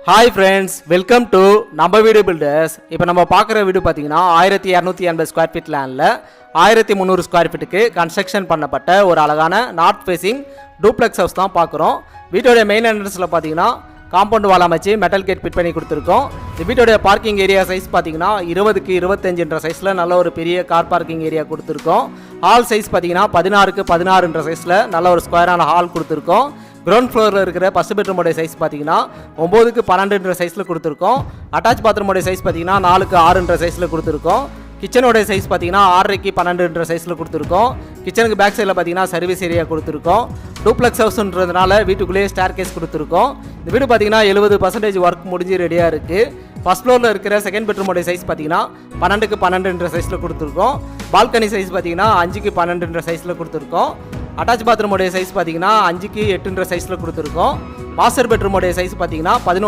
Hi friends, welcome to நம்ம வீடு filters. இப்போ நம்ம பார்க்குற வீடு பார்த்தீங்கன்னா 1280 ஸ்கொயர் ஃபீட் லேண்டில் 1300 ஸ்கொயர் ஃபீட்டுக்கு கன்ஸ்ட்ரக்ஷன் பண்ணப்பட்ட ஒரு அழகான நார்த் ஃபேஸிங் டூப்ளெக்ஸ் ஹவுஸ் தான் பார்க்குறோம். வீட்டோடைய மெயின் என்ட்ரன்ஸில் பார்த்தீங்கன்னா காம்பவுண்ட் வால் அமைச்சு மெட்டல் கேட் ஃபிட் பண்ணி கொடுத்துருக்கோம். இந்த வீட்டோடைய பார்க்கிங் ஏரியா சைஸ் பார்த்தீங்கன்னா 20க்கு 25 சைஸில் நல்ல ஒரு பெரிய கார் பார்க்கிங் ஏரியா கொடுத்துருக்கோம். ஹால் சைஸ் பார்த்தீங்கன்னா 16க்கு 16 சைஸில் நல்ல ஒரு ஸ்கொயரான ஹால் கொடுத்துருக்கோம். கிரவுண்ட் ஃப்ளோரில் இருக்கிற ஃபஸ்ட் பெட்ரூமோடைய சைஸ் பார்த்தீங்கன்னா 9க்கு 12 சைஸில் கொடுத்துருக்கோம். அட்டாச் பாத்ரூமோடைய சைஸ் பார்த்தீங்கன்னா 4க்கு 6 சைஸில் கொடுத்துருக்கோம். கிச்சனோடைய சைஸ் பார்த்தீங்கன்னா 6க்கு 12 சைஸில் கொடுத்துருக்கோம். கிச்சனுக்கு பேக் சைடில் பார்த்தீங்கன்னா சர்வீஸ் ஏரியா கொடுத்துருக்கோம். டூப்ளெக்ஸ் ஹவுஸ்ன்றதுனால வீட்டுக்குள்ளேயே ஸ்டேர் கேஸ் கொடுத்துருக்கோம். இந்த வீடு பார்த்தீங்கன்னா 70% ஒர்க் முடிஞ்சு ரெடியாக இருக்குது. ஃபஸ்ட் ஃப்ளோரில் இருக்கிற செகண்ட் பெட்ரூமோடைய சைஸ் பார்த்தீங்கன்னா 12க்கு 12 சைஸில் கொடுத்துருக்கோம். பால்கனி சைஸ் பார்த்தீங்கன்னா 5க்கு 12 சைஸில் கொடுத்துருக்கோம். அட்டாச் பாத்ரூமோடைய சைஸ் பார்த்தீங்கன்னா 5க்கு 8 சைஸில் கொடுத்துருக்கோம். மாஸ்டர் பெட்ரூமோடைய சைஸ் பார்த்தீங்கன்னா 11